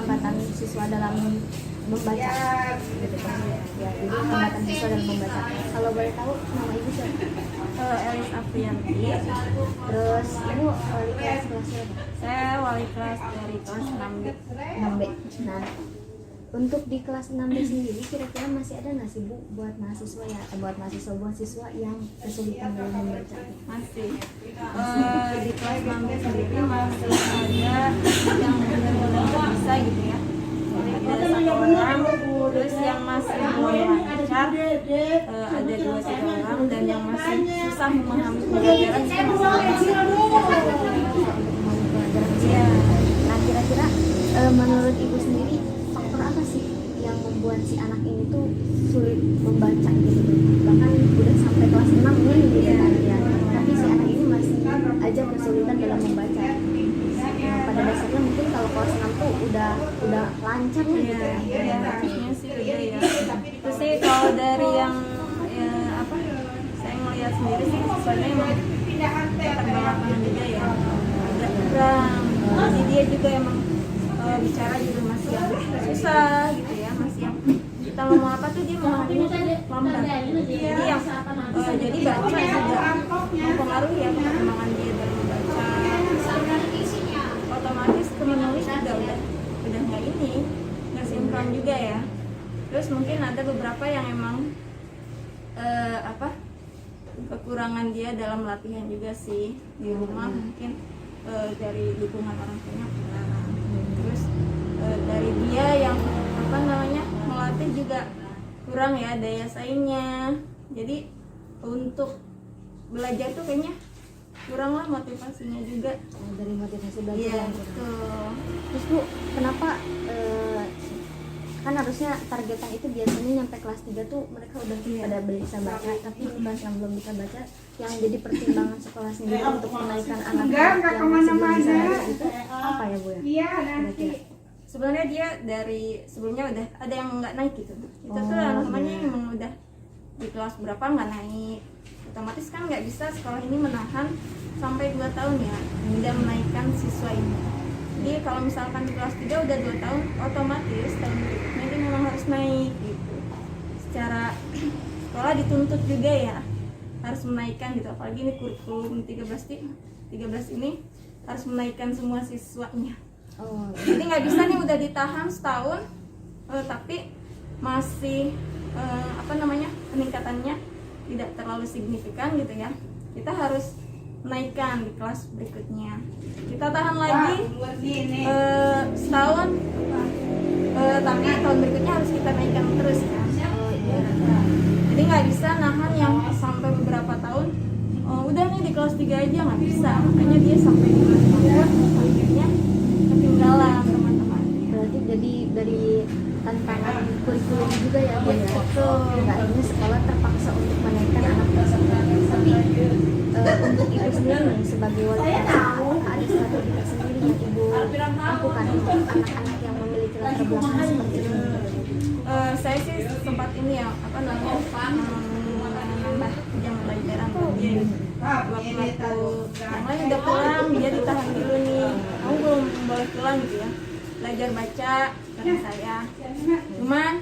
hambatan siswa dalam membaca gitu kan ya, jadi hambatan siswa dalam membaca. Kalau boleh tahu nama ibu siapa? Elis Aprianti. Terus ibu wali kelas kelasnya apa? Saya wali kelas dari kelas 6B. 6B. Nah, untuk di kelas 6B sendiri kira-kira masih ada nggak sih Bu buat mahasiswa ya, buat mahasiswa yang kesulitan dalam membaca? Masih. Di kelas 6B sendiri masih ada yang benar-benar bisa gitu ya. Ada satu orang, terus yang masih belum lancar, ada 2-3 orang, dan yang masih susah memahami pelajaran Ya. Nah, kira-kira menurut ibu sendiri faktor apa sih yang membuat si anak ini tuh sulit membaca gitu? Bahkan udah sampai kelas 6 nih gitu kan ya. Tapi si anak ini masih aja kesulitan dalam membaca. Nah, pada dasarnya mungkin kalau kelas 6 tuh udah lancar nih gitu ya. Ya, harusnya sih udah ya. Terus sih kalau dari yang ya, apa? Saya ngelihat sendiri sih siswanya emang terbelakang juga ya. Agak kurang. Jadi dia juga emang bicara juga masih yang susah gitu ya, masih yang kita ngomong apa tuh dia memahaminya tuh lambat. Jadi yang jadi baca juga mempengaruhi ya perkembangan dia dalam membaca. Otomatis ke menulis juga udah nggak sinkron juga ya. Terus mungkin ada beberapa yang emang kekurangan dia dalam latihan juga sih di rumah, mungkin dari dukungan orang tuanya kurang. Terus dari dia yang melatih juga kurang ya daya saingnya. Jadi untuk belajar tuh kayaknya kurang lah motivasinya juga. Dari motivasi belajar Iya, yang kurang. betul. Terus Bu, kenapa kan harusnya targetan itu biasanya nyampe kelas 3 tuh mereka udah pada bisa baca, tapi di kelas yang belum bisa baca, yang jadi pertimbangan sekolah sendiri untuk menaikkan anak yang masih belum bisa baca itu apa ya Bu ya? Iya, nanti. Sebenarnya dia dari sebelumnya udah ada yang nggak naik gitu. Itu tuh namanya yang udah di kelas berapa nggak naik. Otomatis kan nggak bisa sekolah ini menahan sampai 2 tahun ya, tidak menaikkan siswa ini. Jadi kalau misalkan di kelas 3 udah 2 tahun, otomatis tahun berikutnya dia memang harus naik gitu. Secara sekolah dituntut juga ya, harus menaikkan gitu. Apalagi ini kurikulum 13 ini harus menaikkan semua siswanya. Oh, Jadi nggak bisa nih udah ditahan setahun, tapi masih peningkatannya tidak terlalu signifikan gitu ya. Kita harus naikkan di kelas berikutnya. Kita tahan lagi setahun, tapi tahun berikutnya harus kita naikkan terus ya. oh iya. Jadi nggak bisa nahan yang sampai beberapa tahun. Udah nih di kelas 3 aja nggak bisa. Makanya dia sampai di kelas 4 akhirnya ketinggalan teman-temannya. Berarti jadi dari tantangan kurikulum juga ya Bu ya. Betul. Nggak hanya sekolah terpaksa untuk menaikkan anak tersebut, tapi untuk ibu sendiri nih, sebagai wali murid, ada strategi tersendiri yang ibu lakukan untuk anak-anak yang memiliki latar belakang seperti ini. Saya sih sempat ini ya menambah jam pelajaran dia. Waktu yang lain udah pulang, dia ditahan dulu nih. Kamu belum boleh pulang gitu ya. Belajar baca kata saya. Cuman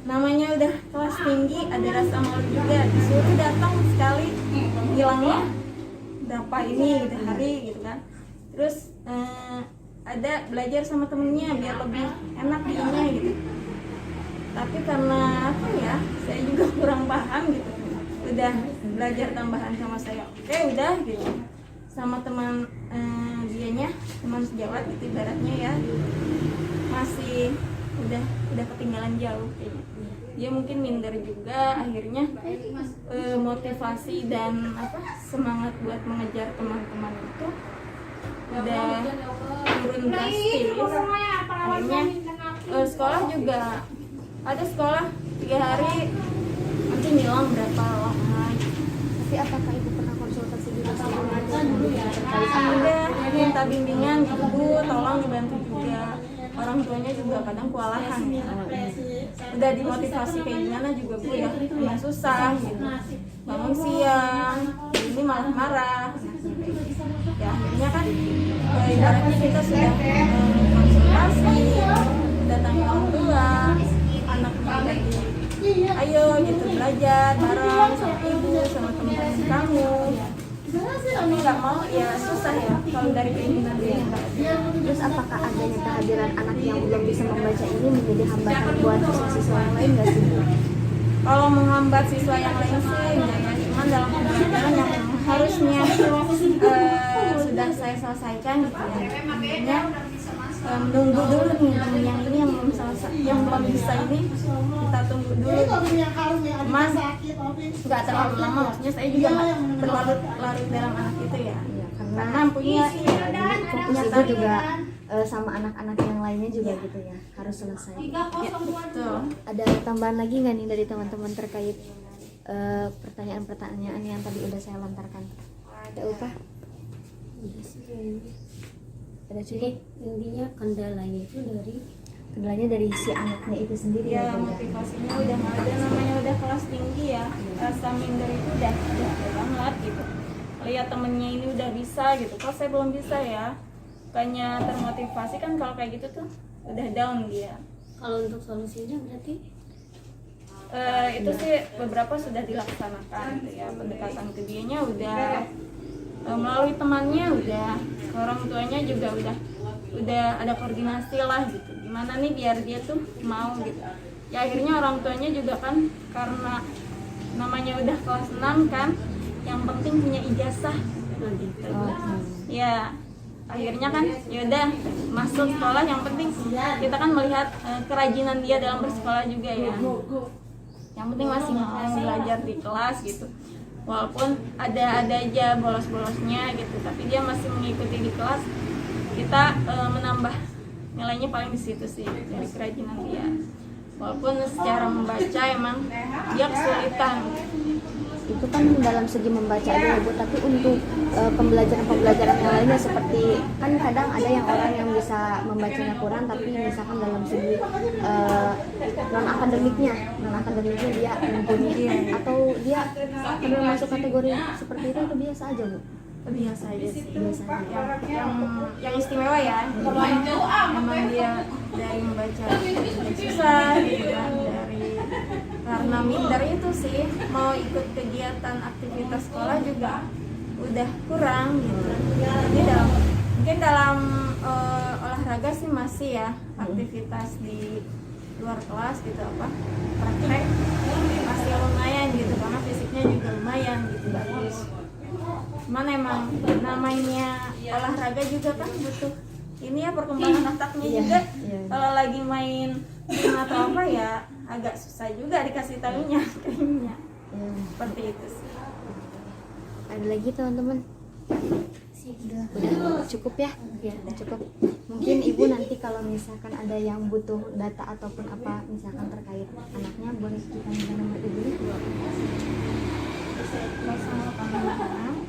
namanya udah kelas tinggi, ada rasa malu juga. Disuruh datang sekali, hilangnya berapa ini gitu hari gitu kan. Terus ada belajar sama temennya biar lebih enak dianya gitu. Tapi karena apa ya, saya juga kurang paham gitu. Udah belajar tambahan sama saya, oke udah gitu. Sama teman dianya, teman sejawat gitu ibaratnya ya, masih udah ketinggalan jauh kayaknya. Dia mungkin minder juga, akhirnya motivasi dan semangat buat mengejar teman-teman itu udah turun drastis. Akhirnya sekolah juga ada sekolah 3 hari nanti ngilang berapa lama. Tapi apakah ibu pernah konsultasi juga sama ibu terkait Udah minta bimbingan gitu, tolong dibantu juga. Orang tuanya juga kadang kewalahan ya. Udah dimotivasi kayak gimana juga Bu ya, emang susah gitu. Bangun siang, ini malah marah. Ya akhirnya kan ibaratnya kita sudah konsultasi, datangi orang tua, anak lagi ayo gitu belajar bareng sama ibu, sama teman-teman kamu. Tapi nggak mau ya susah ya kalau dari keinginan dia. Terus apakah adanya kehadiran anak yang belum bisa membaca ini menjadi hambatan buat siswa-siswa yang lain nggak sih? Kalau menghambat siswa yang lain sih enggak ya, cuman dalam pembelajaran yang harusnya sudah saya selesaikan gitu ya. Akhirnya menunggu dulu nih temen yang ini yang belum selesai, yang belum bisa ini kita tunggu dulu. Cuman nggak terlalu lama, maksudnya saya juga nggak berlarut-larut dalam anak itu ya. Iya, Karena punya fokus ibu juga sama anak-anak yang lainnya juga gitu ya, harus selesai. ya, betul. Ada tambahan lagi nggak nih dari teman-teman terkait pertanyaan-pertanyaan yang tadi udah saya lontarkan? Ada Upah? Ada cukup? Intinya kendalanya itu Kendalanya dari si anaknya itu sendiri Ya Bu, motivasinya udah nggak ada, namanya udah kelas tinggi ya, rasa minder itu udah ada banget gitu. Lihat temennya ini udah bisa gitu, kok saya belum bisa ya, bukannya termotivasi kan. Kalau kayak gitu tuh udah down dia. kalau untuk solusinya berarti Itu sih beberapa sudah dilaksanakan gitu ya, pendekatan ke dianya udah melalui temannya, udah orang tuanya juga udah ada koordinasi lah gitu, gimana nih biar dia tuh mau gitu ya. Akhirnya orang tuanya juga kan, karena namanya udah kelas 6 kan, yang penting punya ijazah gitu. Ya akhirnya kan yaudah masuk sekolah, yang penting kita kan melihat kerajinan dia dalam bersekolah juga ya. Yang penting masih mau belajar di kelas gitu, walaupun ada aja bolos-bolosnya gitu, tapi dia masih mengikuti di kelas. Kita menambah nilainya paling di situ sih, dari kerajinan dia. Walaupun secara membaca emang dia kesulitan. Itu kan dalam segi membaca aja Bu, tapi untuk pembelajaran yang lainnya seperti kan kadang ada yang orang yang bisa membacanya kurang, tapi misalkan dalam segi non akademiknya dia mumpuni, atau dia termasuk kategori seperti itu biasa aja Bu? Biasa aja sih, Biasa aja. yang istimewa ya. Emang dia dari membaca susah gitu kan, karena minder itu sih, mau ikut kegiatan aktivitas sekolah juga udah kurang gitu. Jadi mungkin dalam olahraga sih masih ya, aktivitas di luar kelas gitu apa praktek masih lumayan gitu, karena fisiknya juga lumayan gitu, bagus. Cuman emang namanya olahraga juga kan butuh ini ya, perkembangan otaknya juga. Kalau lagi main game atau apa ya agak susah juga dikasih tahunya kayaknya. Seperti itu sih. Ada lagi teman-teman? Udah cukup ya? Ya cukup. Mungkin ibu nanti kalau misalkan ada yang butuh data ataupun apa misalkan terkait anaknya, boleh kita minta nomor ibu. 085